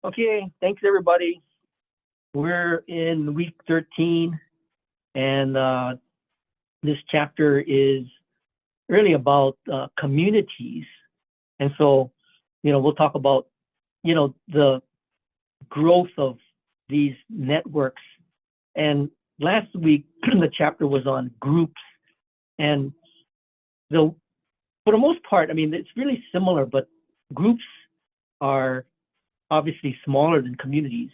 Okay, thanks everybody. We're in week 13, and this chapter is really about communities. And so, we'll talk about, the growth of these networks. And last week, the chapter was on groups. And for the most part, I mean, it's really similar, but groups are obviously smaller than communities.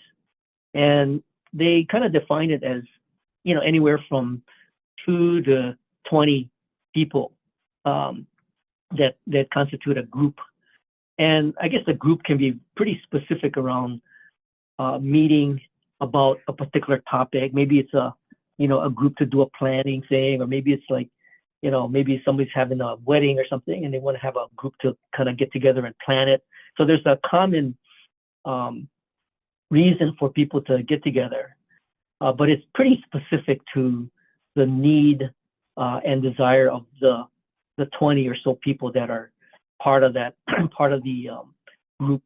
And they kind of define it as, anywhere from 2 to 20 people um, that constitute a group. And I guess the group can be pretty specific around meeting about a particular topic. Maybe it's a group to do a planning thing, or maybe it's like, maybe somebody's having a wedding or something, and they want to have a group to kind of get together and plan it. So there's a common reason for people to get together, but it's pretty specific to the need and desire of the 20 or so people that are part of that part of the group.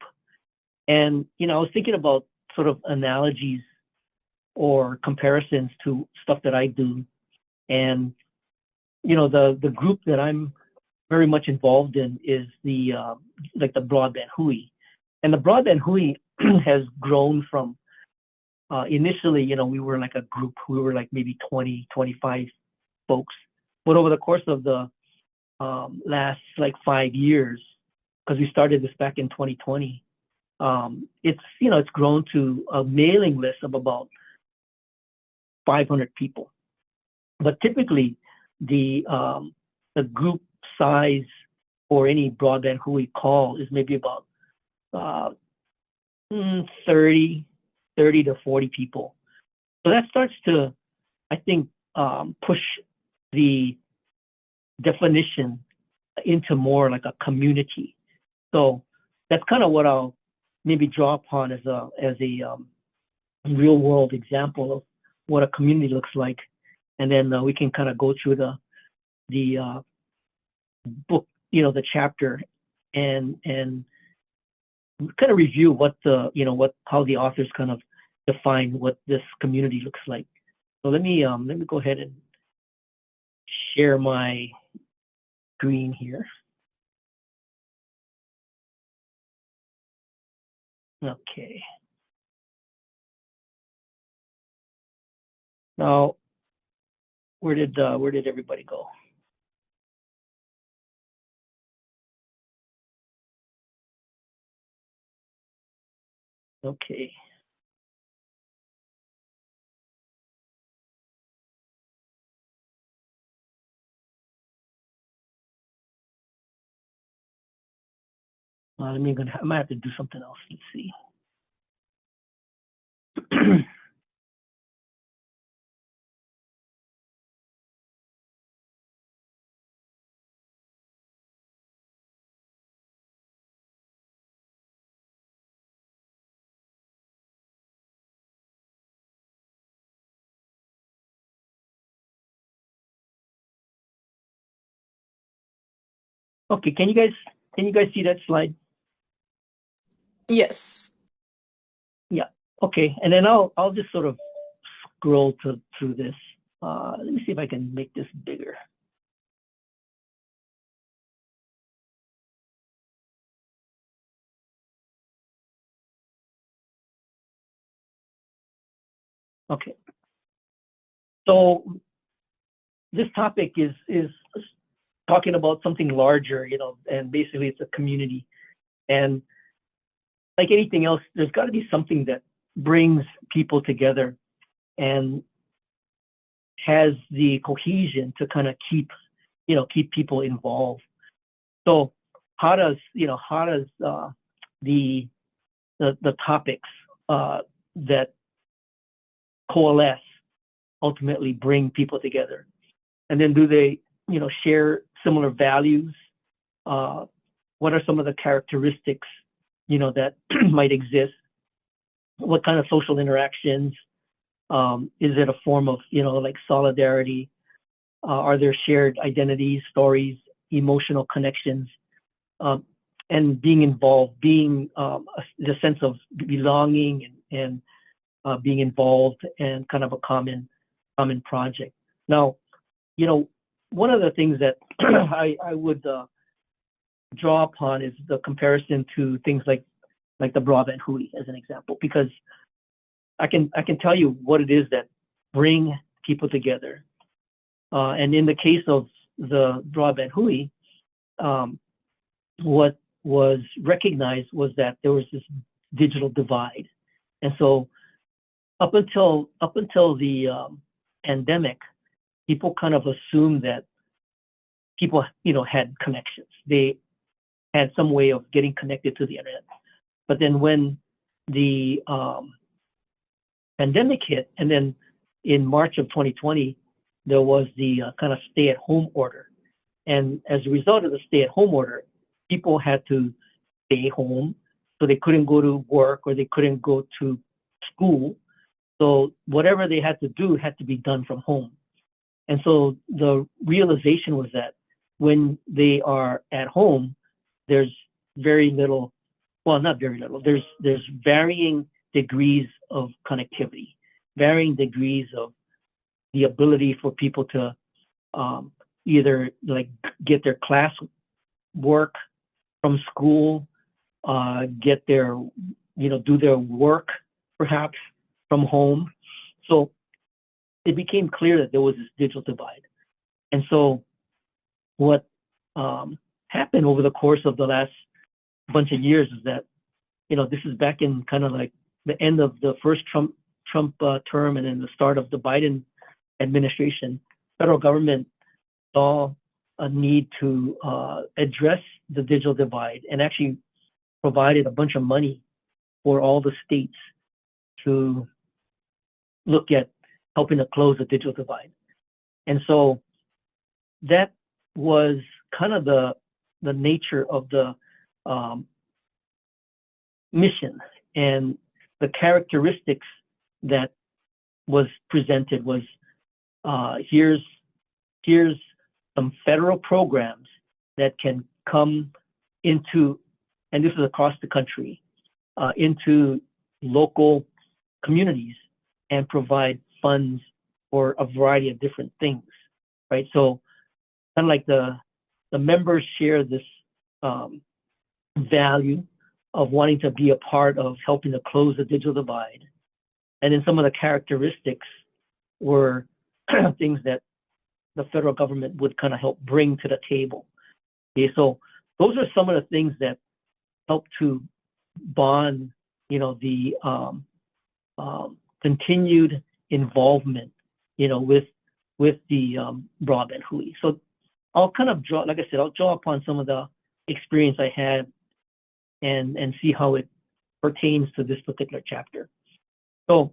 And I was thinking about sort of analogies or comparisons to stuff that I do, and the group that I'm very much involved in is the like the broadband hui, and the broadband hui has grown from initially, we were like a group. We were like maybe 20, 25 folks. But over the course of the last like 5 years, because we started this back in 2020, it's grown to a mailing list of about 500 people. But typically, the group size for any broadband hui call is maybe about 30 to 40 people. So that starts to, I think, push the definition into more like a community. So that's kind of what I'll maybe draw upon as a real world example of what a community looks like, and then we can kind of go through the book, the chapter, and kind of review what how the authors kind of define what this community looks like. So let me go ahead and share my screen here. Okay. Now, where did everybody go? Okay. I might have to do something else. Let's see. Okay, can you guys see that slide? Yes. Yeah. Okay, and then I'll just sort of scroll through this. Let me see if I can make this bigger. Okay. So this topic is talking about something larger, and basically it's a community. And like anything else, there's got to be something that brings people together and has the cohesion to kind of keep people involved. So how does the topics that coalesce ultimately bring people together? And then do they share similar values? What are some of the characteristics that might exist? What kind of social interactions? Is it a form of like solidarity? Are there shared identities, stories, emotional connections? And and being involved, being the sense of belonging and being involved and kind of a common project. Now, one of the things that I would draw upon is the comparison to things like the broadband Hui as an example, because I can tell you what it is that bring people together. And in the case of the broadband Hui, what was recognized was that there was this digital divide, and so up until the pandemic, people kind of assumed that people had connections. They had some way of getting connected to the internet. But then when the pandemic hit, and then in March of 2020, there was the kind of stay-at-home order. And as a result of the stay-at-home order, people had to stay home, so they couldn't go to work or they couldn't go to school. So whatever they had to do had to be done from home. And so the realization was that when they are at home, there's very little, well, not very little, there's varying degrees of connectivity, varying degrees of the ability for people to either like get their class work from school, get their, do their work perhaps from home. So it became clear that there was this digital divide. And so what happened over the course of the last bunch of years is that, this is back in kind of like the end of the first Trump term and then the start of the Biden administration. Federal government saw a need to address the digital divide and actually provided a bunch of money for all the states to look at helping to close the digital divide. And so that was kind of the nature of the mission, and the characteristics that was presented was here's some federal programs that can come into, and this is across the country, into local communities and provide funds for a variety of different things, right? So kind of like the members share this value of wanting to be a part of helping to close the digital divide. And then some of the characteristics were things that the federal government would kind of help bring to the table. Okay, so those are some of the things that help to bond, the continued involvement, with the broadband Hui. So I'll kind of draw, like I said, I'll draw upon some of the experience I had and see how it pertains to this particular chapter. So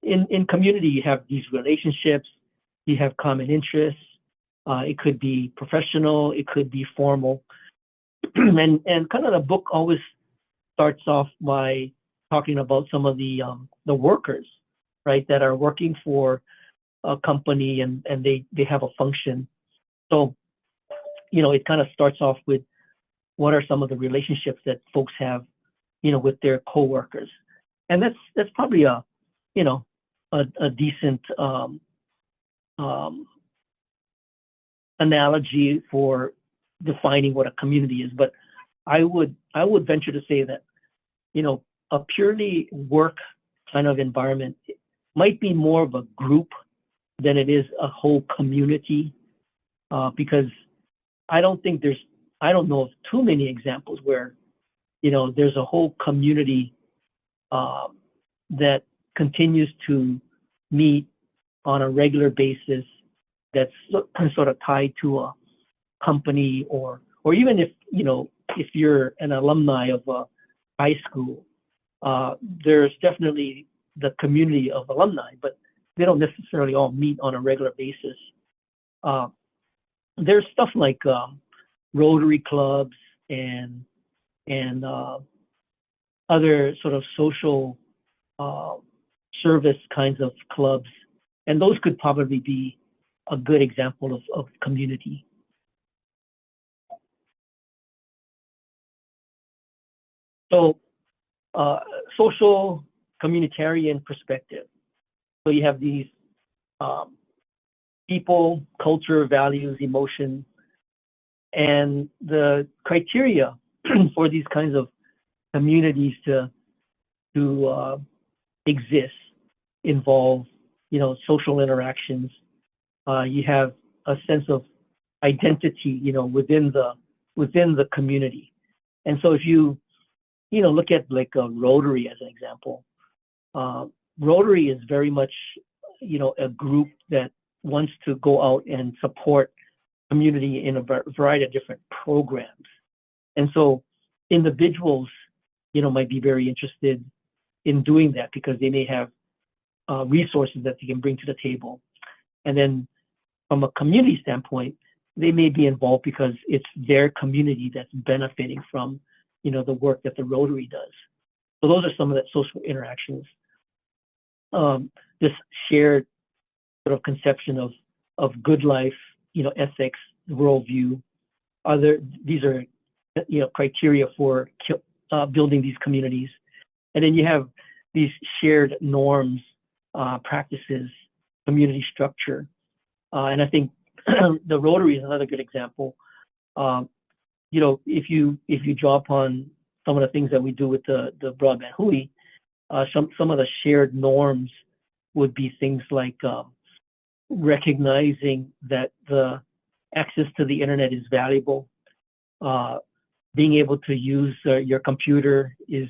in community, you have these relationships, you have common interests. It could be professional, it could be formal. and kind of the book always starts off by talking about some of the workers, right, that are working for a company and they have a function. So, it kind of starts off with what are some of the relationships that folks have, with their coworkers. And that's probably a decent analogy for defining what a community is. But I would venture to say that, a purely work kind of environment might be more of a group than it is a whole community, because I don't know of too many examples where, there's a whole community that continues to meet on a regular basis that's sort of tied to a company, or even if you're an alumni of a high school, there's definitely the community of alumni, but they don't necessarily all meet on a regular basis. There's stuff like Rotary clubs and other sort of social service kinds of clubs, and those could probably be a good example of community. So social communitarian perspective. So you have these um, people, culture, values, emotion, and the criteria for these kinds of communities to exist involve, social interactions. You have a sense of identity, within the community. And so if you look at like a Rotary as an example, uh, Rotary is very much, a group that wants to go out and support community in a variety of different programs. And so individuals, might be very interested in doing that because they may have resources that they can bring to the table. And then from a community standpoint, they may be involved because it's their community that's benefiting from, the work that the Rotary does. So those are some of the social interactions. This shared sort of conception of good life, ethics, worldview. These are, criteria for building these communities. And then you have these shared norms, practices, community structure. And I think the Rotary is another good example. If you draw upon some of the things that we do with the broadband HUI, some of the shared norms would be things like recognizing that the access to the internet is valuable. Being able to use your computer is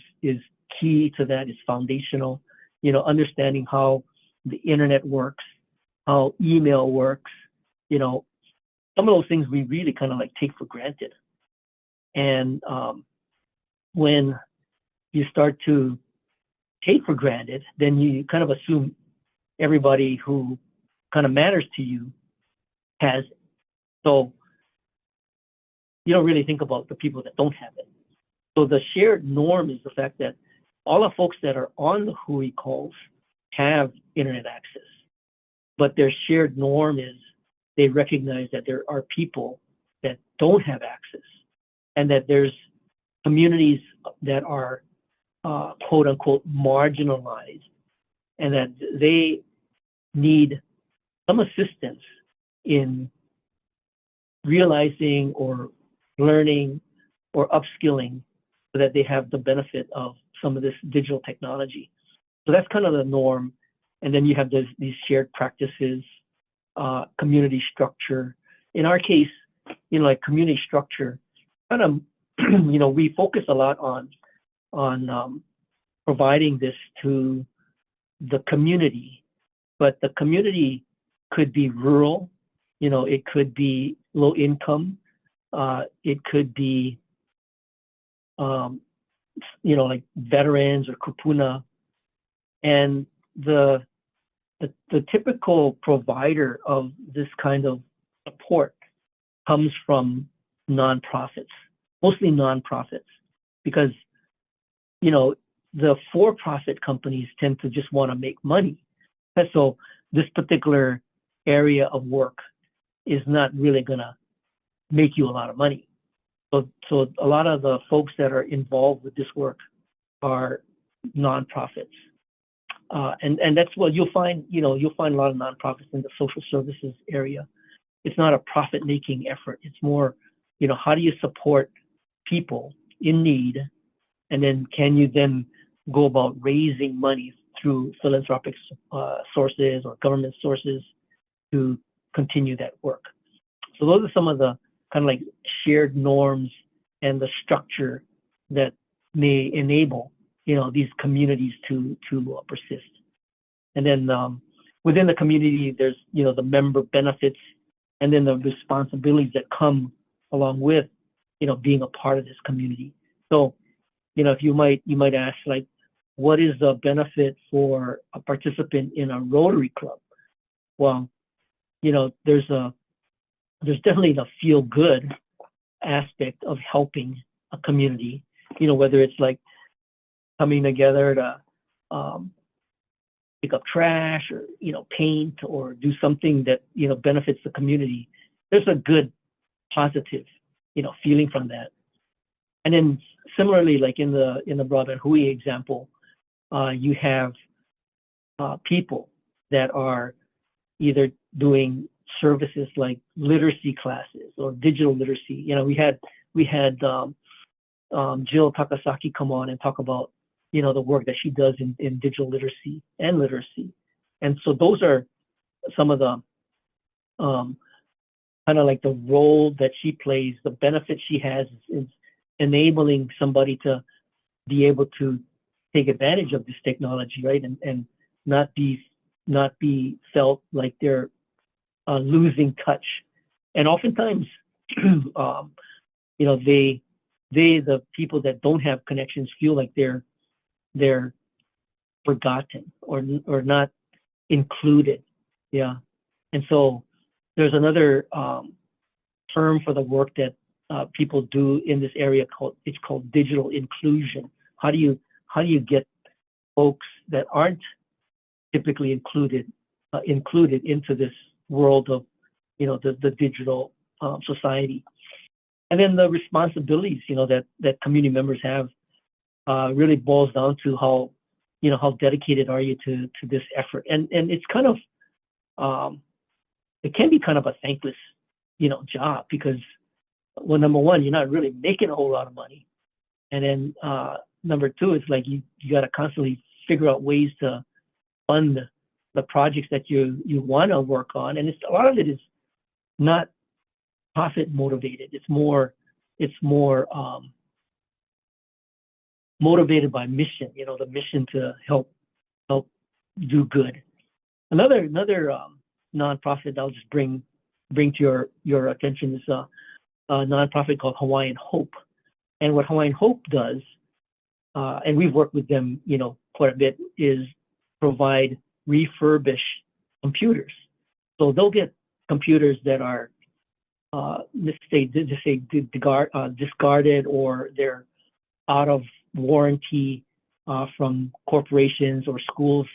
key to that, is foundational. Understanding how the internet works, how email works, some of those things we really kind of like take for granted. And when you start to take for granted, then you kind of assume everybody who kind of matters to you has it. So you don't really think about the people that don't have it. So the shared norm is the fact that all the folks that are on the HUI calls have internet access, but their shared norm is they recognize that there are people that don't have access, and that there's communities that are quote unquote marginalized, and that they need some assistance in realizing or learning or upskilling so that they have the benefit of some of this digital technology. So that's kind of the norm. And then you have these shared practices, community structure. In our case, like community structure, kind of, we focus a lot on providing this to the community, but the community could be rural, it could be low income, it could be, like veterans or kupuna, and the typical provider of this kind of support comes from nonprofits, mostly nonprofits, because the for-profit companies tend to just want to make money. And so this particular area of work is not really going to make you a lot of money. So a lot of the folks that are involved with this work are nonprofits. And that's what you'll find, you'll find a lot of nonprofits in the social services area. It's not a profit-making effort. It's more, how do you support people in need? And then can you then go about raising money through philanthropic sources or government sources to continue that work? So those are some of the kind of like shared norms and the structure that may enable, these communities to persist. And then within the community, there's, the member benefits and then the responsibilities that come along with, being a part of this community. So, if you might ask, like, what is the benefit for a participant in a Rotary Club? Well, there's definitely the feel good aspect of helping a community, whether it's like coming together to pick up trash or, paint or do something that, benefits the community. There's a good positive, feeling from that. And then similarly, like in the broadband Hui example, you have people that are either doing services like literacy classes or digital literacy. We had Jill Takasaki come on and talk about the work that she does in digital literacy and literacy. And so those are some of the kind of like the role that she plays, the benefit she has is enabling somebody to be able to take advantage of this technology, right? And not be felt like they're losing touch. And oftentimes, the people that don't have connections feel like they're forgotten or not included. Yeah. And so there's another term for the work that people do in this area called digital inclusion. How do you get folks that aren't typically included into this world of the digital society? And then the responsibilities that community members have really boils down to how dedicated are you to this effort. And it's kind of it can be kind of a thankless job, because number one, you're not really making a whole lot of money, and then number two, it's like you got to constantly figure out ways to fund the projects that you want to work on. And a lot of it is not profit motivated. It's more motivated by mission. The mission to help do good. Another nonprofit I'll just bring to your attention is a nonprofit called Hawaiian Hope. And what Hawaiian Hope does, and we've worked with them quite a bit, is provide refurbished computers. So they'll get computers that are discarded, or they're out of warranty from corporations or schools,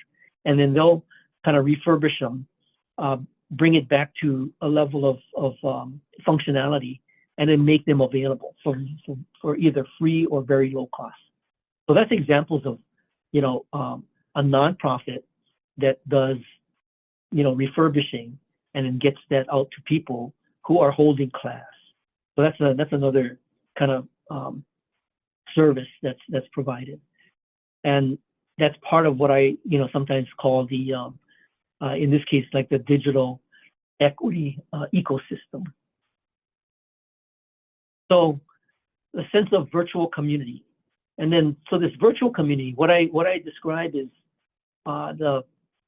and then they'll kind of refurbish them, bring it back to a level of functionality, and then make them available for either free or very low cost. So that's examples of a nonprofit that does refurbishing and then gets that out to people who are holding class. So that's another kind of service that's provided, and that's part of what I sometimes call the in this case, like the digital equity ecosystem. So the sense of virtual community, and then so this virtual community, what I describe is the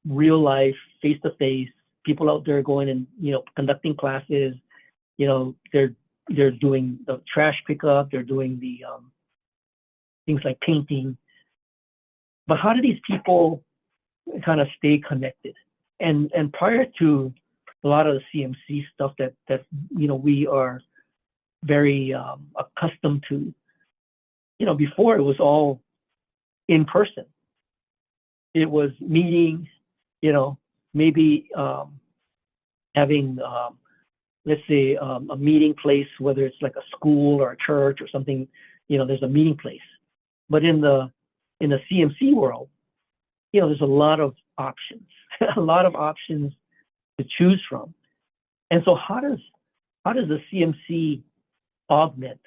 real life, face-to-face people out there going and conducting classes. They're doing the trash pickup, they're doing the things like painting. But how do these people kind of stay connected? And prior to a lot of the CMC stuff that we are very accustomed to, before it was all in person. It was meeting, maybe having let's say a meeting place, whether it's like a school or a church or something. There's a meeting place. But in the CMC world, there's a lot of options, a lot of options to choose from. And so how does the CMC augment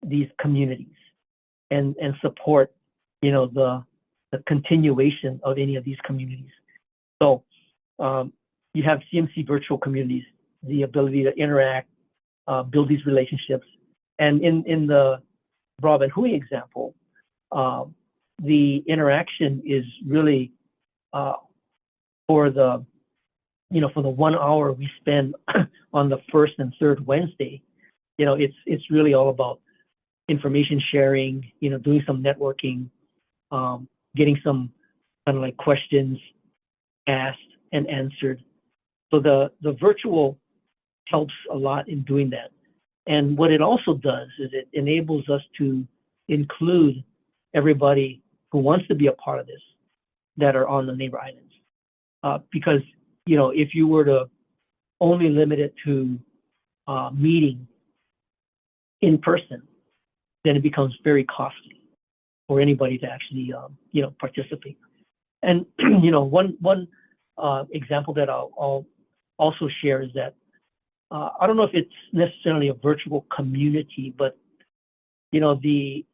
these communities and support the continuation of any of these communities? So you have CMC virtual communities, the ability to interact, build these relationships. And in the broadband Hui example, the interaction is really for the 1 hour we spend on the first and third Wednesday. It's really all about information sharing, doing some networking, getting some kind of like questions asked and answered. So the virtual helps a lot in doing that. And what it also does is it enables us to include everybody who wants to be a part of this that are on the neighbor islands. Because, if you were to only limit it to meeting in person, then it becomes very costly for anybody to actually, participate. And one example that I'll also share is that I don't know if it's necessarily a virtual community, but the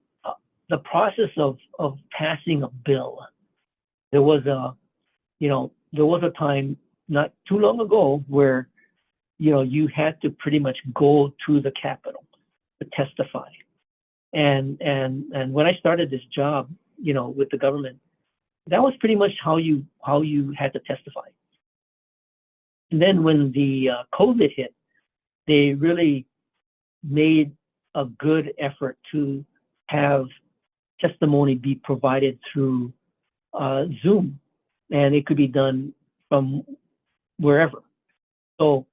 process of passing a bill. There was a time not too long ago where you had to pretty much go to the Capitol to testify. And when I started this job, with the government, that was pretty much how you had to testify. And then when the COVID hit, they really made a good effort to have testimony be provided through Zoom, and it could be done from wherever. So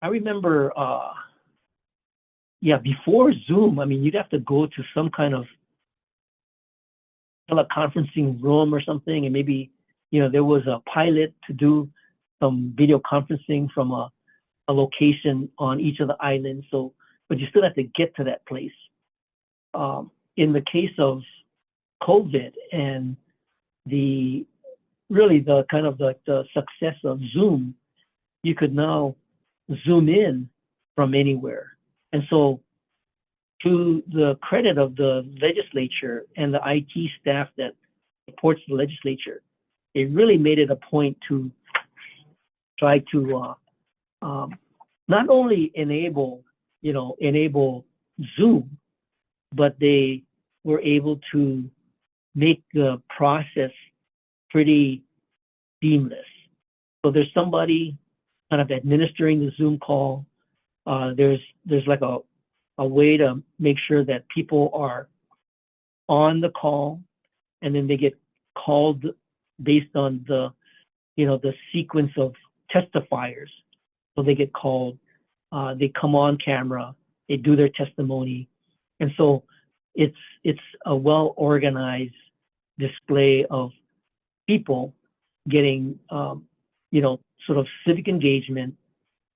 I remember, before Zoom, I mean, you'd have to go to some kind of teleconferencing room or something, and maybe there was a pilot to do some video conferencing from a location on each of the islands. So, but you still have to get to that place. In the case of COVID and the kind of the success of Zoom, you could now Zoom in from anywhere. And so, to the credit of the legislature and the IT staff that supports the legislature, they really made it a point to try to not only enable Zoom, but they were able to make the process pretty seamless. So there's somebody kind of administering the Zoom call. There's like a way to make sure that people are on the call, and then they get called based on the sequence of testifiers. So they get called, they come on camera, they do their testimony, and so it's a well-organized display of people getting sort of civic engagement,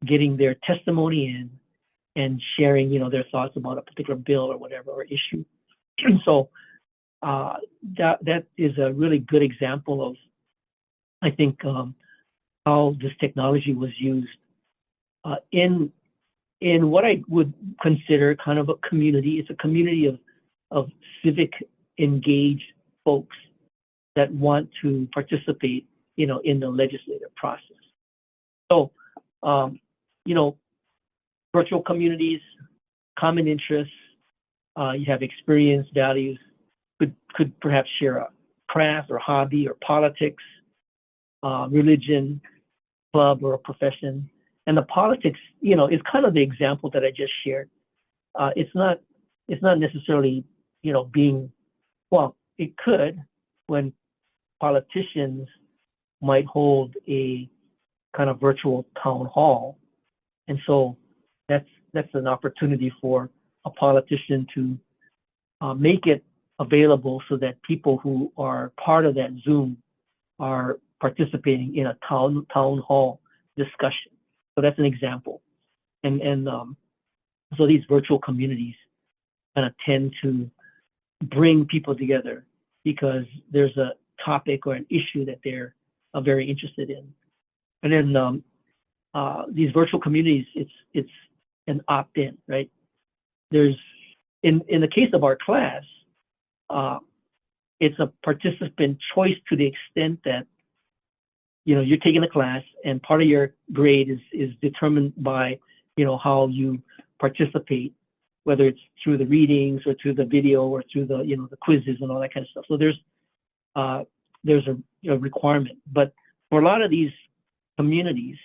getting their testimony in, and sharing their thoughts about a particular bill or whatever, or issue. So that is a really good example of, I think, how this technology was used in what I would consider kind of a community. It's a community of civic engaged folks that want to participate, in the legislative process. So, virtual communities, common interests, you have experience, values, could perhaps share a craft or hobby or politics, religion, club, or a profession. And the politics, is kind of the example that I just shared. It's not necessarily, being, well, it could, when politicians might hold a kind of virtual town hall. And so that's an opportunity for a politician to make it available so that people who are part of that Zoom are participating in a town hall discussion. So that's an example. And so these virtual communities kind of tend to bring people together because there's a topic or an issue that they're very interested in. And then these virtual communities, it's an opt-in, right? There's in the case of our class, it's a participant choice to the extent that you're taking a class and part of your grade is determined by how you participate, whether it's through the readings or through the video or through the the quizzes and all that kind of stuff. So there's a requirement, but for a lot of these communities,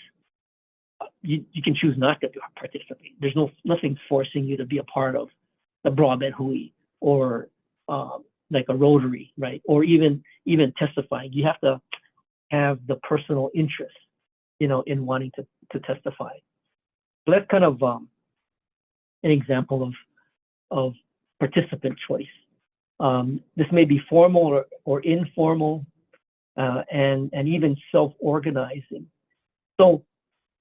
you can choose not to participate. There's nothing forcing you to be a part of the Broadband Hui or like a Rotary, right? Or even testifying. You have to have the personal interest, in wanting to testify. So that's kind of an example of participant choice. This may be formal or informal, and even self-organizing. So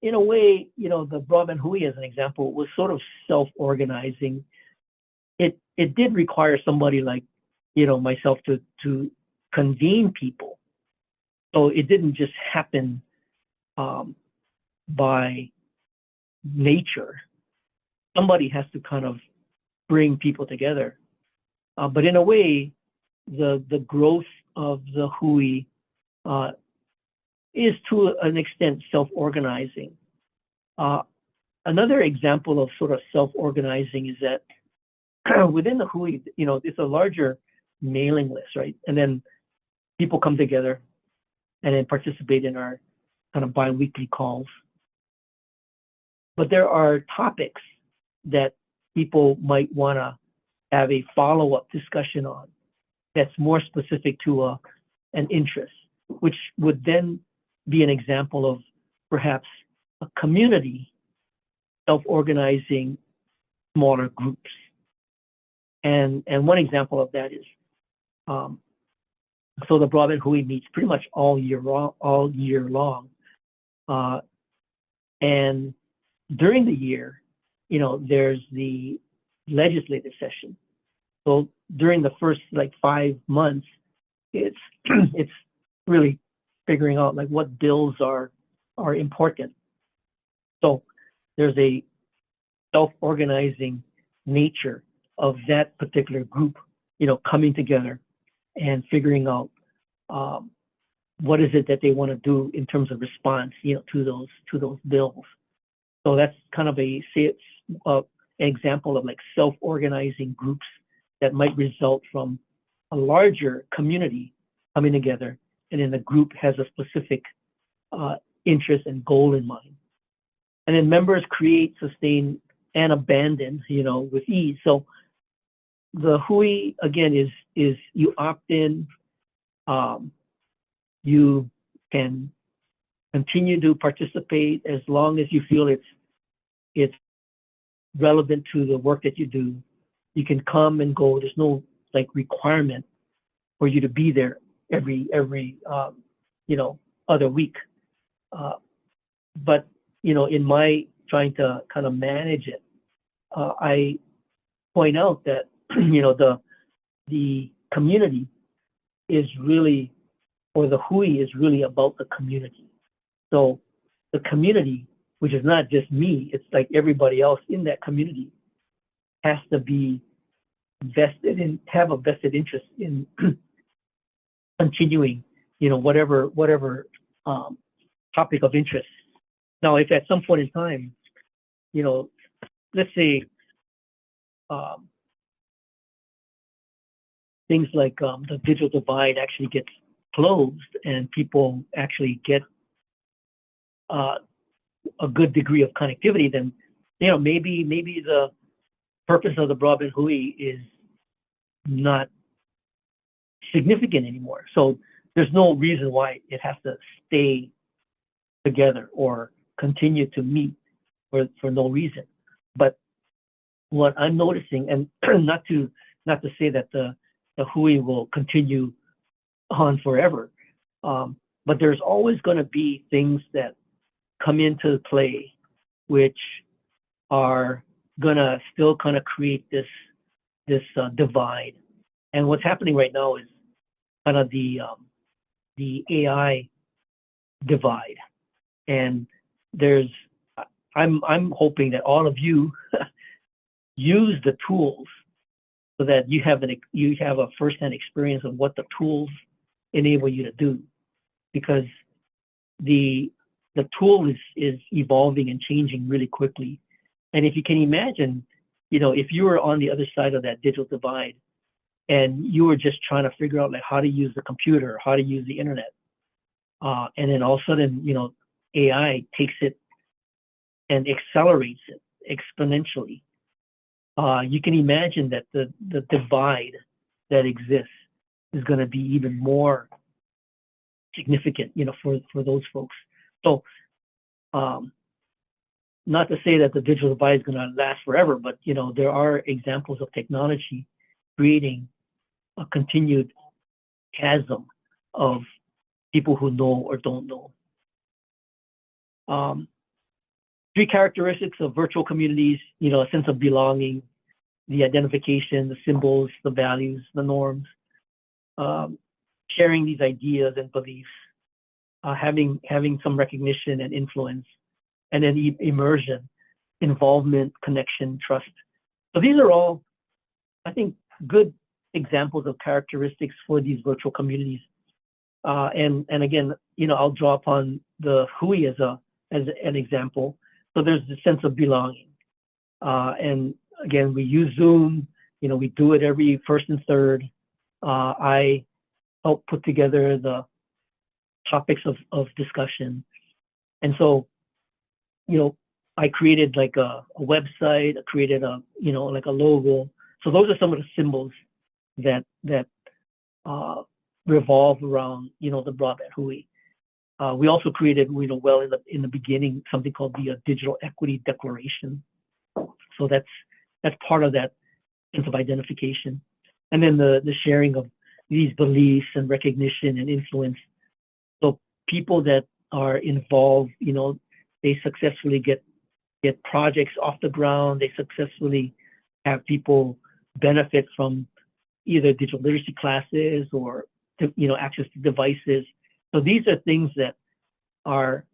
in a way, the Broadband Hui, as an example, was sort of self-organizing it did require somebody like, myself to convene people. So it didn't just happen by nature. Somebody has to kind of bring people together. But in a way, the growth of the Hui is to an extent self-organizing. Another example of sort of self-organizing is that within the Hui, it's a larger mailing list, right? And then people come together and then participate in our kind of bi-weekly calls. But there are topics that people might want to have a follow-up discussion on that's more specific to an interest, which would then be an example of perhaps a community self-organizing smaller groups. And one example of that is, so the Broadband Hui meets pretty much all year long. And during the year, there's the legislative session. So during the first 5 months, it's it's really figuring out what bills are important. So there's a self-organizing nature of that particular group, coming together and figuring out what is it that they want to do in terms of response, to those bills. So that's kind of an example of self-organizing groups that might result from a larger community coming together, and then the group has a specific interest and goal in mind. And then members create, sustain, and abandon, with ease. So the Hui, again, is you opt in, you can continue to participate as long as you feel it's relevant to the work that you do. You can come and go. There's no requirement for you to be there every other week. But in my trying to kind of manage it, I point out that the community is really, or the Hui is really about the community. So the community, which is not just me, it's everybody else in that community, has to be vested and have a vested interest in continuing, whatever topic of interest. Now, if at some point in time, let's say things like the digital divide actually gets closed and people actually get a good degree of connectivity, then maybe the purpose of the Broadband Hui is not significant anymore. So there's no reason why it has to stay together or continue to meet for no reason. But what I'm noticing, and not to say that the Hui will continue on forever, but there's always going to be things that come into play which are going to still kind of create this divide. And what's happening right now is kind of the AI divide. And I'm hoping that all of you use the tools so that you have a firsthand experience of what the tools enable you to do, because the tool is evolving and changing really quickly. And if you can imagine, if you were on the other side of that digital divide and you were just trying to figure out how to use the computer, how to use the internet, and then all of a sudden, AI takes it and accelerates it exponentially. You can imagine that the divide that exists is going to be even more significant, for those folks. So, not to say that the digital divide is going to last forever, but there are examples of technology creating a continued chasm of people who know or don't know. 3 characteristics of virtual communities: a sense of belonging, the identification, the symbols, the values, the norms, sharing these ideas and beliefs, having some recognition and influence, and then immersion, involvement, connection, trust. So these are all, I think, good examples of characteristics for these virtual communities. And again, I'll draw upon the Hui as an example. So there's the sense of belonging. And again, we use Zoom. We do it every first and third. I help put together the topics of discussion. And so, I created like a website, I created like a logo. So those are some of the symbols that revolve around, the broadband Hui. We also created, well in the beginning, something called the Digital Equity Declaration. So that's part of that sense of identification. And then the sharing of these beliefs and recognition and influence. So people that are involved, they successfully get projects off the ground. They successfully have people benefit from either digital literacy classes or access to devices. So these are things that are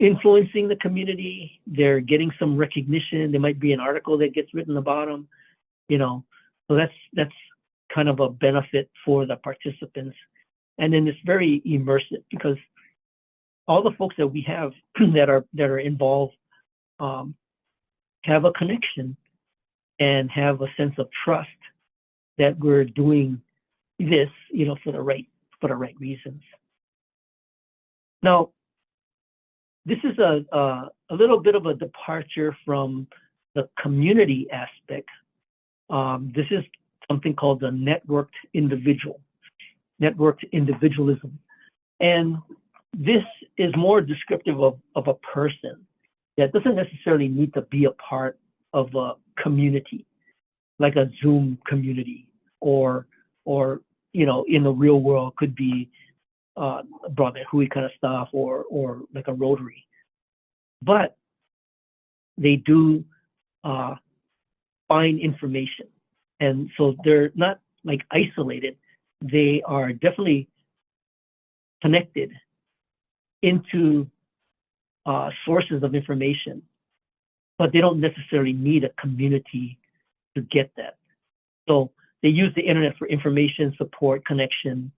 influencing the community. They're getting some recognition. There might be an article that gets written about them, So that's kind of a benefit for the participants. And then it's very immersive because all the folks that we have that are involved have a connection and have a sense of trust that we're doing this, for the right reasons. Now, this is a little bit of a departure from the community aspect. This is something called the networked individualism. And this is more descriptive of a person that doesn't necessarily need to be a part of a community, like a Zoom community, or in the real world could be broadband Hui kind of stuff, or like a Rotary. But they do find information, and so they're not like isolated. They are definitely connected into sources of information, but they don't necessarily need a community to get that. So they use the internet for information, support, connection,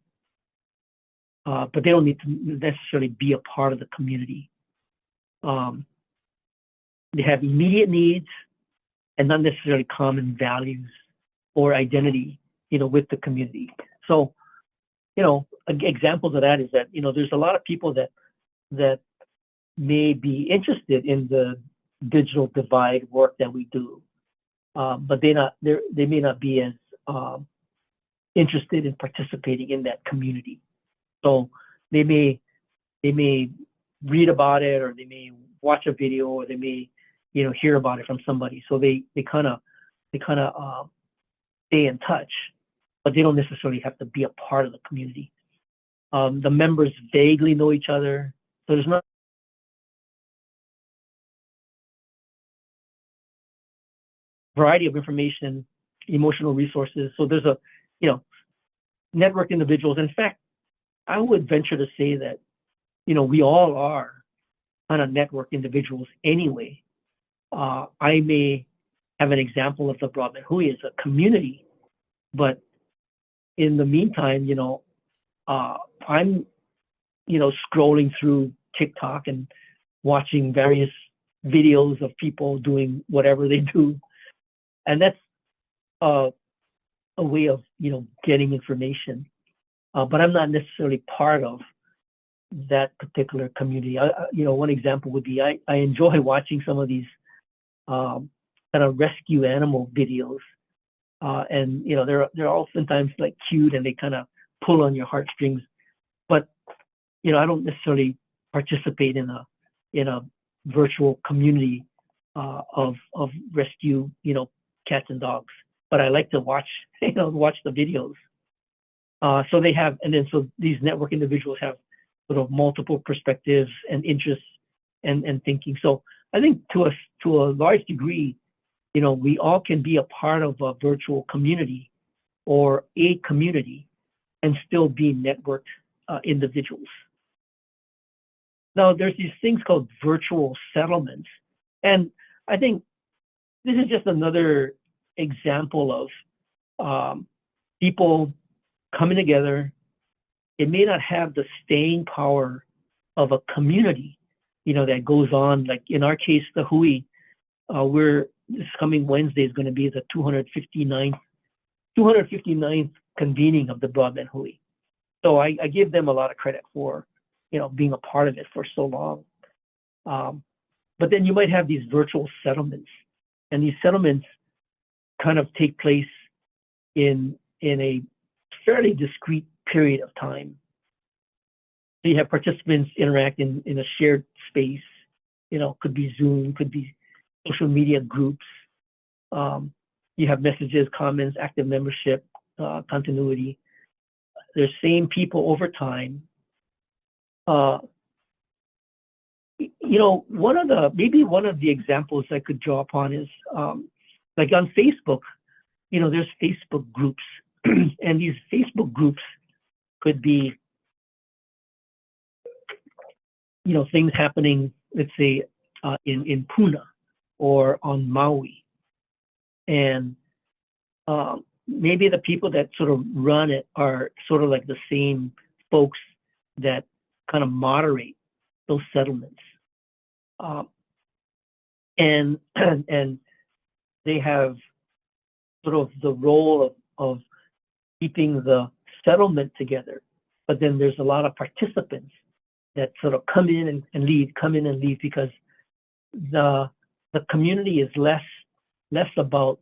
but they don't need to necessarily be a part of the community. They have immediate needs and not necessarily common values or identity, with the community. So, examples of that is that, there's a lot of people that may be interested in the digital divide work that we do, but they may not be as interested in participating in that community. So they may read about it, or they may watch a video, or they may hear about it from somebody. So they kind of stay in touch, but they don't necessarily have to be a part of the community. The members vaguely know each other, so there's not variety of information, emotional resources. So there's a network individuals. In fact, I would venture to say that we all are kind of network individuals anyway. I may have an example of the broadband Hui as a community, but in the meantime, I'm scrolling through TikTok and watching various videos of people doing whatever they do, and that's a way of getting information. But I'm not necessarily part of that particular community. One example would be I enjoy watching some of these kind of rescue animal videos, and they're oftentimes like cute and they kind of pull on your heartstrings. But I don't necessarily participate in a virtual community of rescue cats and dogs. But I like to watch watch the videos. So they have, and then so these network individuals have sort of multiple perspectives and interests and thinking. So I think to a large degree, we all can be a part of a virtual community or a community and still be networked individuals. Now, there's these things called virtual settlements. And I think this is just another example of people coming together. It may not have the staying power of a community, that goes on. Like in our case, the Hui, this coming Wednesday is going to be the 259th convening of the Broadband Hui. So I give them a lot of credit for, being a part of it for so long. But then you might have these virtual settlements, and these settlements kind of take place in a fairly discrete period of time. So you have participants interact in a shared space, could be Zoom, could be social media groups. You have messages, comments, active membership, continuity. They're same people over time. One of the examples I could draw upon is like on Facebook, there's Facebook groups, and these Facebook groups could be, things happening, let's say, in Puna or on Maui. And maybe the people that sort of run it are sort of like the same folks that kind of moderate those settlements. And they have sort of the role of keeping the settlement together. But then there's a lot of participants that sort of come in and leave, because the community is less about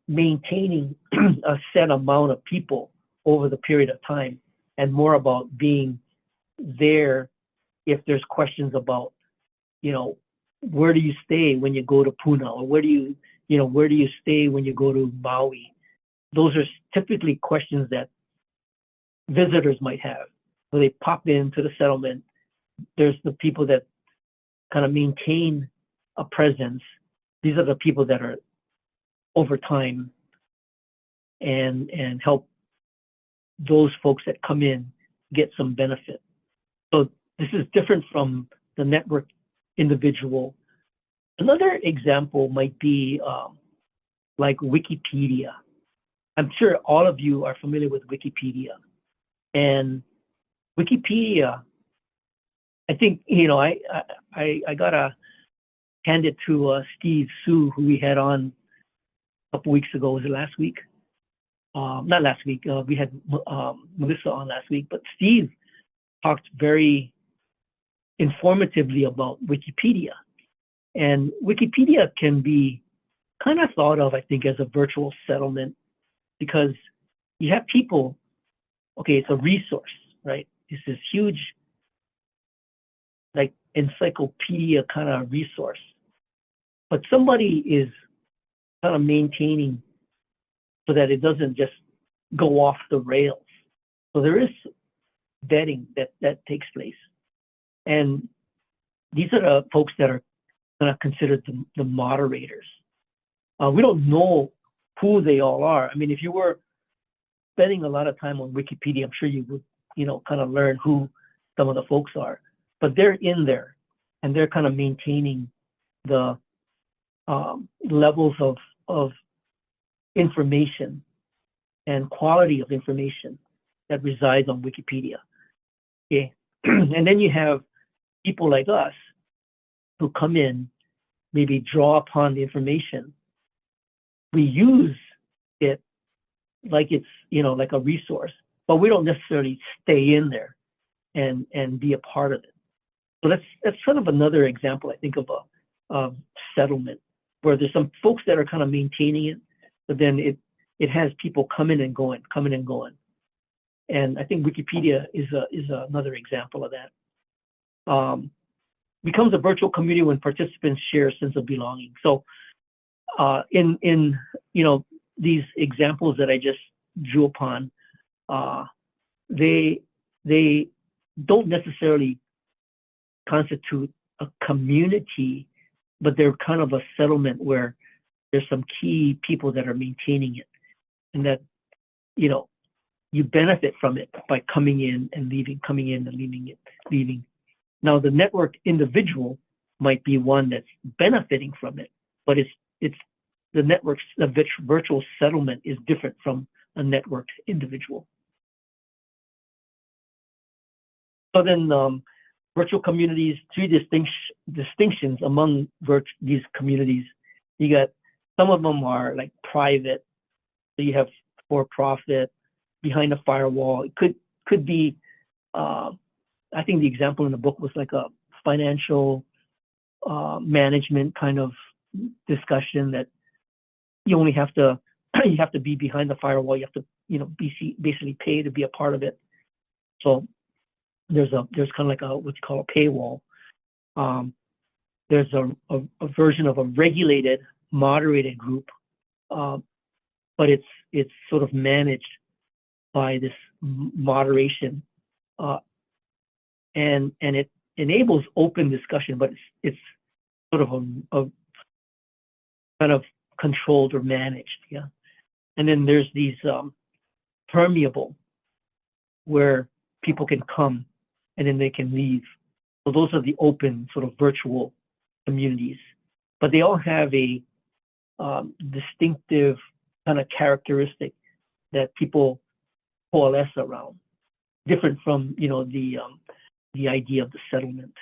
maintaining a set amount of people over the period of time, and more about being there if there's questions about, where do you stay when you go to Puna, or where do you stay when you go to Maui? Those are typically questions that visitors might have. So they pop into the settlement. There's the people that kind of maintain a presence. These are the people that are over time and help those folks that come in get some benefit. So this is different from the network individual. Another example might be like Wikipedia. I'm sure all of you are familiar with Wikipedia. And Wikipedia, I think, I gotta hand it to Steve Su, who we had on a couple weeks ago. Was it last week? Not last week. We had Melissa on last week, but Steve talked very informatively about Wikipedia. And Wikipedia can be kind of thought of, I think, as a virtual settlement, because you have people, okay, it's a resource, right? It's this huge, like, encyclopedia kind of resource. But somebody is kind of maintaining so that it doesn't just go off the rails. So there is vetting that takes place. And these are the folks that are kind of considered the moderators. We don't know who they all are. I mean, if you were spending a lot of time on Wikipedia, I'm sure you would, kind of learn who some of the folks are. But they're in there, and they're kind of maintaining the levels of information and quality of information that resides on Wikipedia. Okay, and then you have people like us who come in, maybe draw upon the information. We use it like it's, like a resource, but we don't necessarily stay in there and be a part of it. So that's kind of another example, I think, of a settlement, where there's some folks that are kind of maintaining it, but then it has people coming and going. And I think Wikipedia is another example of that. Becomes a virtual community when participants share a sense of belonging. So in these examples that I just drew upon, they don't necessarily constitute a community, but they're kind of a settlement where there's some key people that are maintaining it, and that, you know, you benefit from it by coming in and leaving, coming in and leaving. Now, the network individual might be one that's benefiting from it, but it's the network's virtual settlement is different from a networked individual. So then, virtual communities, three distinctions among these communities. You got, some of them are like private, so you have for-profit, behind a firewall. It could be, I think the example in the book was like a financial management kind of discussion, that you only have to you have to be behind the firewall. You have to, you know, basically pay to be a part of it. So there's kind of like a, what's called a paywall. There's a version of a regulated, moderated group, but it's sort of managed by this moderation, and it enables open discussion, but it's sort of a kind of controlled or managed, yeah. And then there's these permeable, where people can come and then they can leave. So those are the open sort of virtual communities, but they all have a distinctive kind of characteristic that people coalesce around, different from, you know, the idea of the settlement.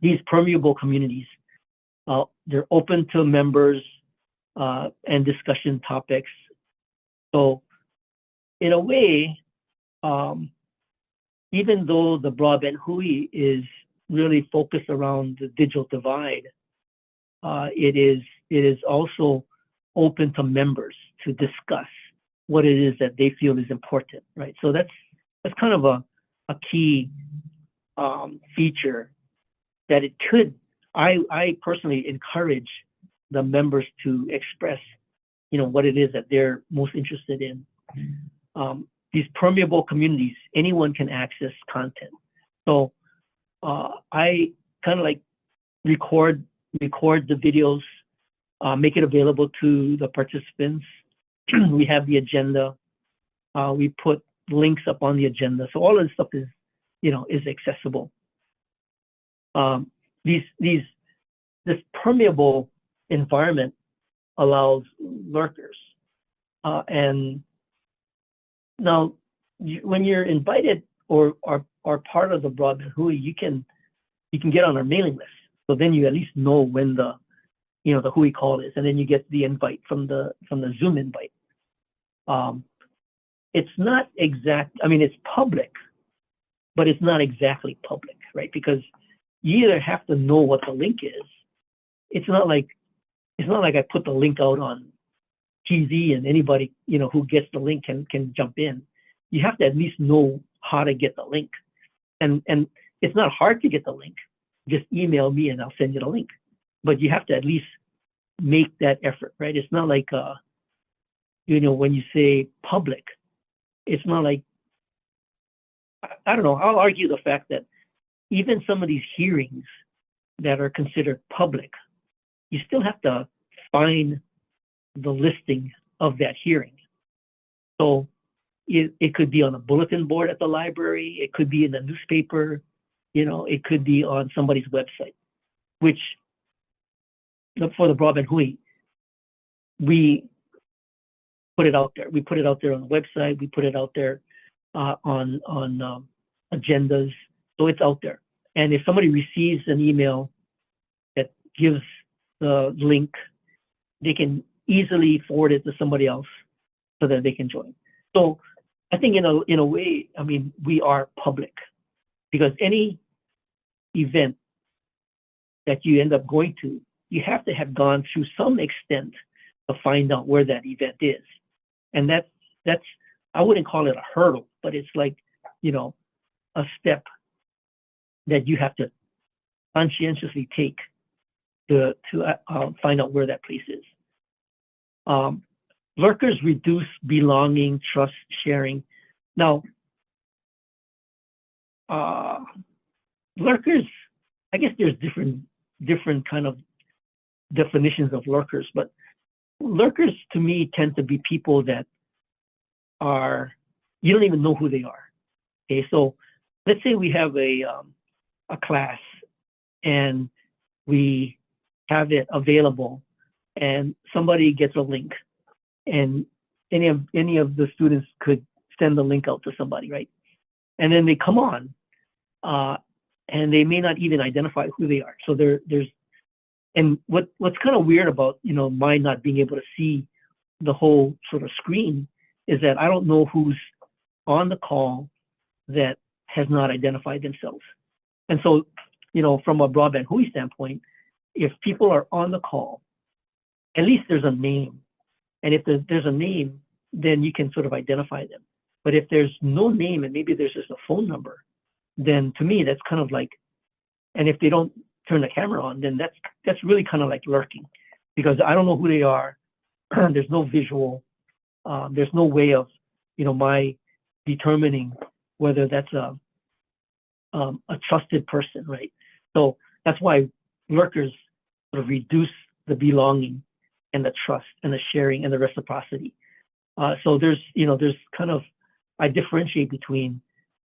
These permeable communities, they're open to members and discussion topics. So in a way, even though the broadband Hui is really focused around the digital divide, it is also open to members to discuss what it is that they feel is important, right? So that's kind of a key feature that it could. I personally encourage the members to express, you know, what it is that they're most interested in. These permeable communities, anyone can access content. So I kind of like record the videos, make it available to the participants. We have the agenda. We put links up on the agenda. So all of this stuff is, you know, is accessible. This permeable environment allows lurkers. And now, when you're invited or are part of the broadband Hui, you can get on our mailing list. So then you at least know when the Hui call is, and then you get the invite from the Zoom invite. It's not exact. I mean, it's public, but it's not exactly public, right? Because you either have to know what the link is. It's not like I put the link out on TV and anybody, you know, who gets the link can jump in. You have to at least know how to get the link, and it's not hard to get the link. Just email me and I'll send you the link. But you have to at least make that effort, right? It's not like you know, when you say public, it's not like, I don't know. I'll argue the fact that even some of these hearings that are considered public, you still have to find the listing of that hearing. So it could be on a bulletin board at the library. It could be in the newspaper. You know, it could be on somebody's website, which for the broadband Hui, we put it out there. We put it out there on the website. We put it out there on agendas. So it's out there. And if somebody receives an email that gives the link, they can easily forward it to somebody else so that they can join. So I think in a way, I mean, we are public, because any event that you end up going to, you have to have gone through some extent to find out where that event is. And that's I wouldn't call it a hurdle, but it's like, you know, a step that you have to conscientiously take to find out where that place is. Lurkers reduce belonging, trust, sharing. Now, lurkers, I guess there's different kind of definitions of lurkers, but lurkers to me tend to be people that are, you don't even know who they are. Okay, so let's say we have a class and we have it available, and somebody gets a link, and any of the students could send the link out to somebody, right? And then they come on, and they may not even identify who they are. So there's and what's kind of weird about my not being able to see the whole sort of screen is that I don't know who's on the call that has not identified themselves. And so, from a broadband HUI standpoint, if people are on the call, at least there's a name. And if there's a name, then you can sort of identify them. But if there's no name and maybe there's just a phone number, then to me, that's kind of like, and if they don't turn the camera on, then that's really kind of like lurking, because I don't know who they are. There's no visual. There's no way of, my determining whether that's a trusted person, right? So that's why lurkers sort of reduce the belonging and the trust and the sharing and the reciprocity. So there's kind of, I differentiate between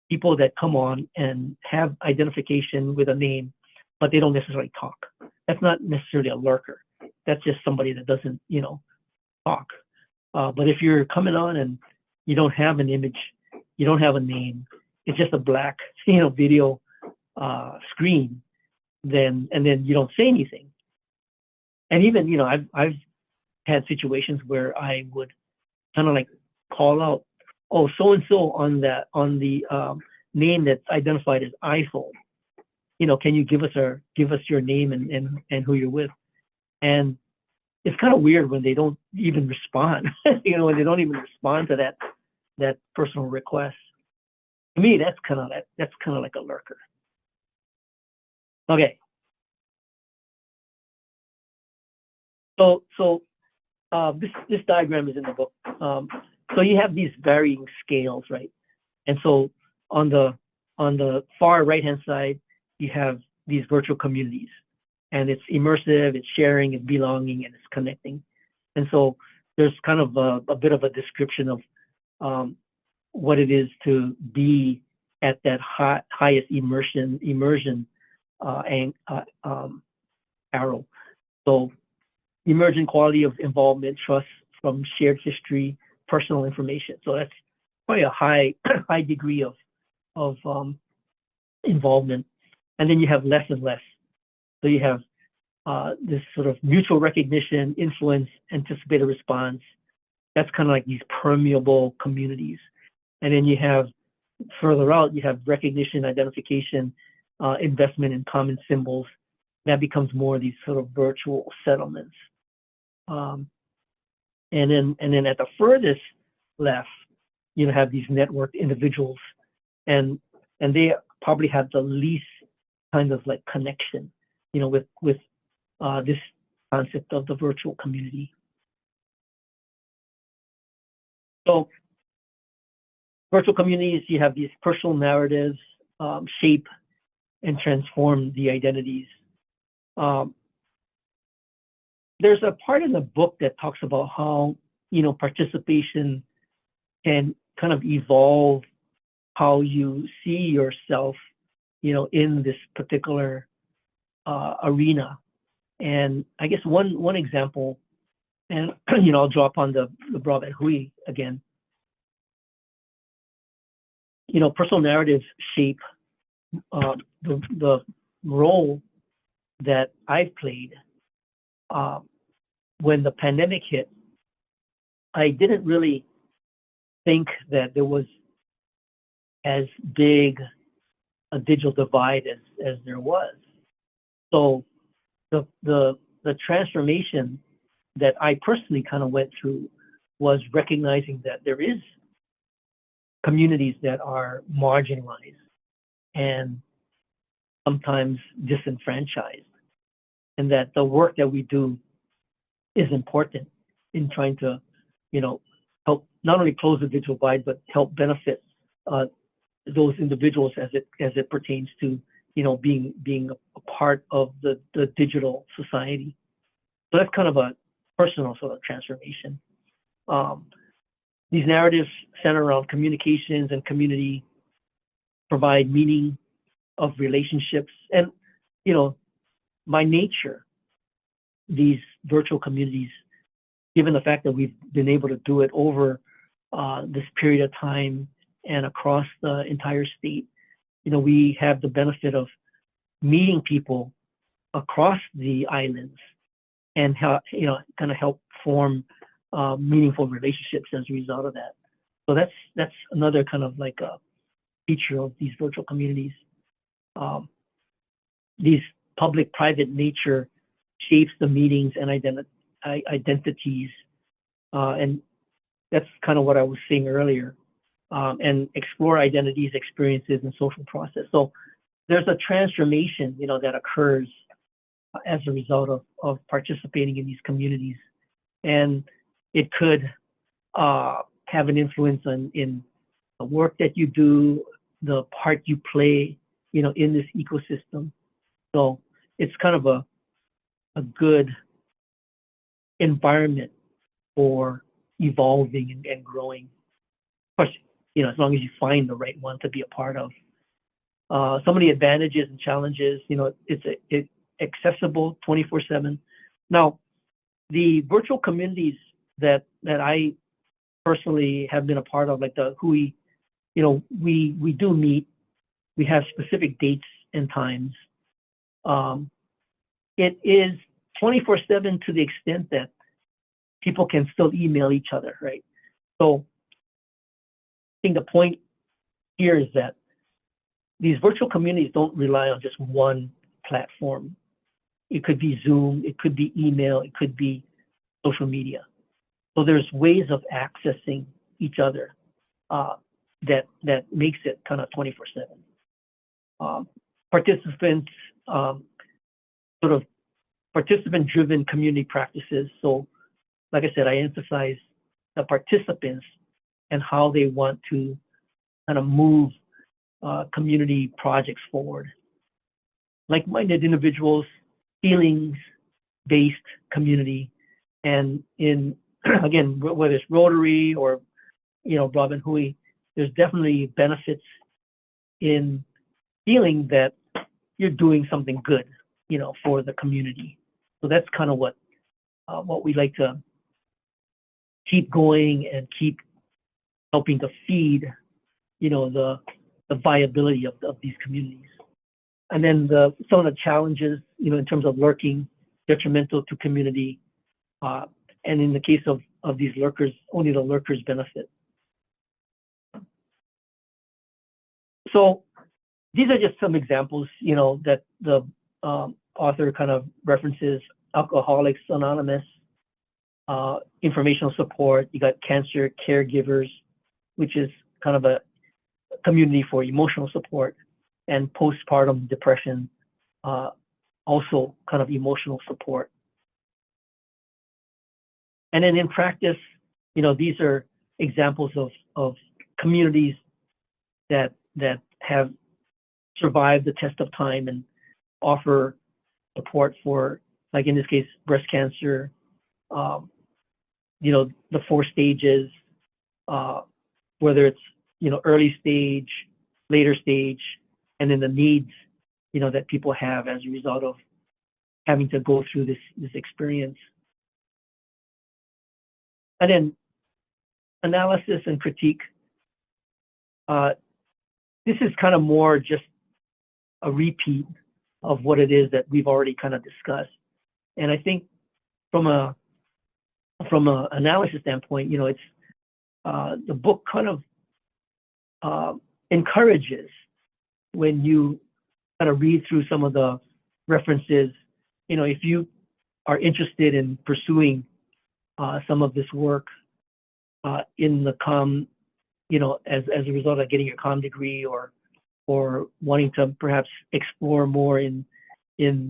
people that come on and have identification with a name, but they don't necessarily talk. That's not necessarily a lurker. That's just somebody that doesn't, talk. But if you're coming on and you don't have an image, you don't have a name, it's just a black, video screen, then you don't say anything. And even, I've had situations where I would kind of like call out, oh, so and so on the name that's identified as iPhone. Can you give us your name and who you're with? And it's kind of weird when they don't even respond. When they don't even respond to that personal request. To me, that's kind of like a lurker. Okay. So this diagram is in the book. So you have these varying scales, right? And so on the far right-hand side, you have these virtual communities, and it's immersive, it's sharing, it's belonging, and it's connecting. And so there's kind of a bit of a description of what it is to be at that highest immersion arrow. So emergent quality of involvement, trust from shared history, personal information. So that's probably a high degree of involvement. And then you have less and less. So you have this sort of mutual recognition, influence, anticipated response. That's kind of like these permeable communities. And then you have further out, you have recognition, identification, investment in common symbols. That becomes more of these sort of virtual settlements. And then at the furthest left, you have these networked individuals, and they probably have the least kind of like connection, with this concept of the virtual community. So virtual communities, you have these personal narratives, shape and transform the identities. There's a part in the book that talks about how, participation can kind of evolve how you see yourself, in this particular arena. And I guess one example, and I'll draw upon the broadband HUI again. Personal narratives shape the role that I've played. When the pandemic hit, I didn't really think that there was as big a digital divide as there was. So the transformation that I personally kind of went through was recognizing that there is communities that are marginalized and sometimes disenfranchised, and that the work that we do is important in trying to, help not only close the digital divide, but help benefit those individuals as it pertains to, being a part of the digital society. So that's kind of a personal sort of transformation. These narratives center around communications and community, provide meaning of relationships, and by nature, these virtual communities, given the fact that we've been able to do it over this period of time and across the entire state, we have the benefit of meeting people across the islands and how kind of help form meaningful relationships as a result of that. So that's another kind of like a feature of these virtual communities. These public-private nature shapes the meanings and identities, and that's kind of what I was saying earlier. And explore identities, experiences, and social process. So there's a transformation, that occurs as a result of participating in these communities, and it could have an influence in the work that you do, the part you play, in this ecosystem. So it's kind of a good environment for evolving and growing. Of course, as long as you find the right one to be a part of. Some of the advantages and challenges, it's accessible 24/7. Now, the virtual communities that I personally have been a part of, like the Hui, we do meet. We have specific dates and times. It is 24/7 to the extent that people can still email each other, right? So I think the point here is that these virtual communities don't rely on just one platform. It could be Zoom, it could be email, it could be social media. So there's ways of accessing each other that makes it kind of 24/7. Participants, sort of participant-driven community practices. So like I said, I emphasize the participants and how they want to kind of move community projects forward. Like-minded individuals, feelings-based community, and again, whether it's Rotary or Robin Hui, there's definitely benefits in feeling that you're doing something good, for the community. So that's kind of what we like to keep going and keep helping to feed, the viability of these communities. And then some of the challenges, in terms of lurking, detrimental to community, and in the case of these lurkers, only the lurkers benefit. So these are just some examples, that the author kind of references: Alcoholics Anonymous, informational support. You got cancer caregivers, which is kind of a community for emotional support, and postpartum depression, also kind of emotional support. And then in practice, these are examples of communities that have survived the test of time and offer support for, like in this case, breast cancer, the 4 stages, whether it's, early stage, later stage, and then the needs, that people have as a result of having to go through this experience. And then analysis and critique. This is kind of more just a repeat of what it is that we've already kind of discussed. And I think from a analysis standpoint, it's the book kind of encourages, when you kind of read through some of the references, if you are interested in pursuing some of this work in the COM, as a result of getting your COM degree, or wanting to perhaps explore more in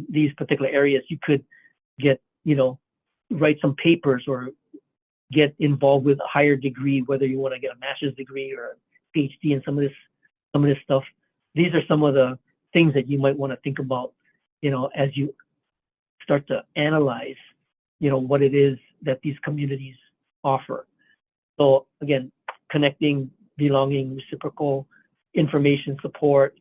these particular areas, you could get, write some papers or get involved with a higher degree, whether you want to get a master's degree or a PhD in some of this stuff. These are some of the things that you might want to think about, as you start to analyze what it is that these communities offer. So again, connecting, belonging, reciprocal, information support,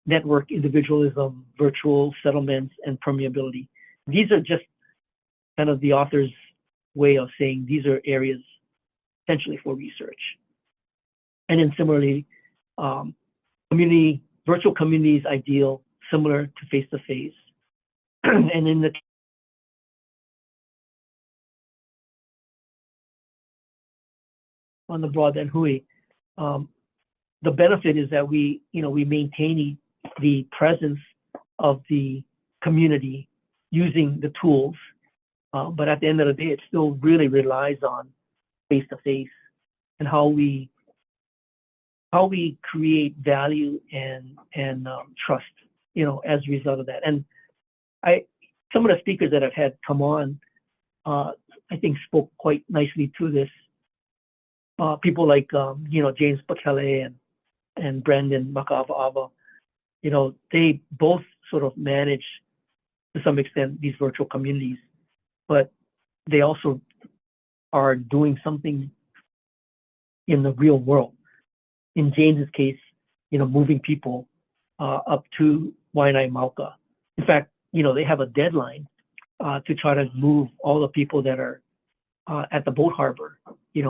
network individualism, virtual settlements, and permeability. These are just kind of the author's way of saying these are areas essentially for research. And then similarly, virtual communities ideal, similar to face-to-face. And in the on the broadband HUI, the benefit is that we maintain the presence of the community using the tools, but at the end of the day, it still really relies on face-to-face and how we create value and trust, as a result of that. And some of the speakers that I've had come on, I think spoke quite nicely to this. People like James Bakele and Brandon Makava, they both sort of manage to some extent these virtual communities, but they also are doing something in the real world. In James's case, moving people up to Waianae Mauka. In fact, they have a deadline to try to move all the people that are at the boat harbor,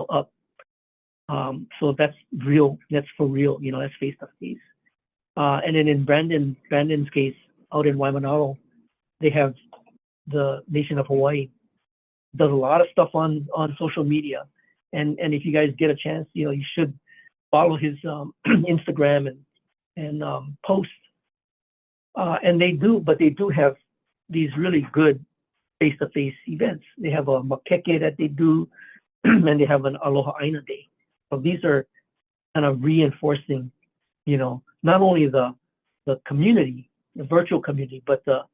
up. So that's real. That's for real. That's face to face. And then in Brandon's case, out in Waimanalo, they have the Nation of Hawaii does a lot of stuff on social media, and if you guys get a chance, you should follow his Instagram and post. And they do have these really good face-to-face events. They have a makeke that they do, and they have an Aloha Aina Day. So these are kind of reinforcing, not only the community, the virtual community, but the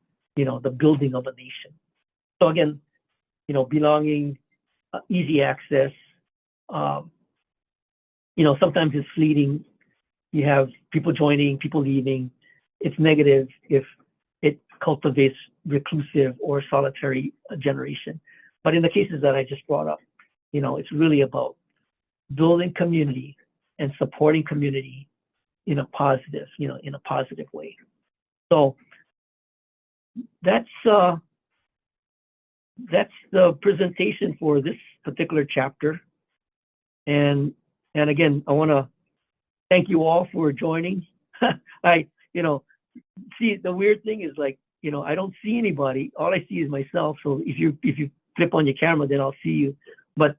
building of a nation. So again, belonging, easy access. Sometimes it's fleeting. You have people joining, people leaving. It's negative if it cultivates reclusive or solitary generation. But in the cases that I just brought up, it's really about building community and supporting community in a positive way. So that's the presentation for this particular chapter. And again, I want to thank you all for joining. See, the weird thing is, like, I don't see anybody. All I see is myself. So if you flip on your camera, then I'll see you. But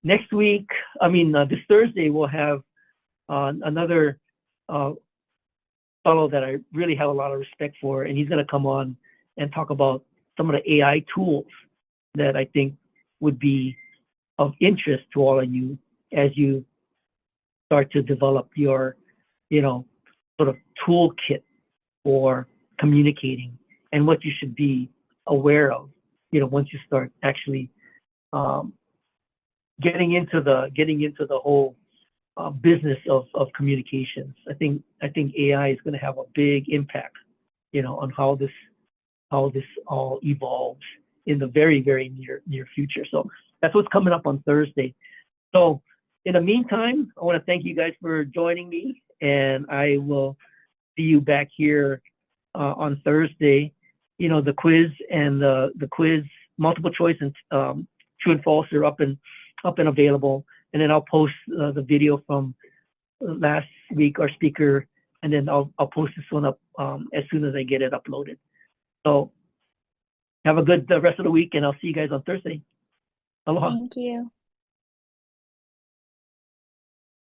next week, this Thursday, we'll have another fellow that I really have a lot of respect for, and he's going to come on and talk about some of the AI tools that I think would be of interest to all of you as you start to develop your, sort of toolkit for communicating and what you should be aware of, once you start actually getting into the whole business of communications. I think AI is going to have a big impact, on how this all evolves in the very, very near future. So that's what's coming up on Thursday. So in the meantime, I want to thank you guys for joining me, and I will see you back here on Thursday. The quiz and the quiz multiple choice and true and false are up and available. And then I'll post the video from last week, our speaker, and then I'll post this one up as soon as I get it uploaded. So have a good rest of the week, and I'll see you guys on Thursday. Aloha. Thank you.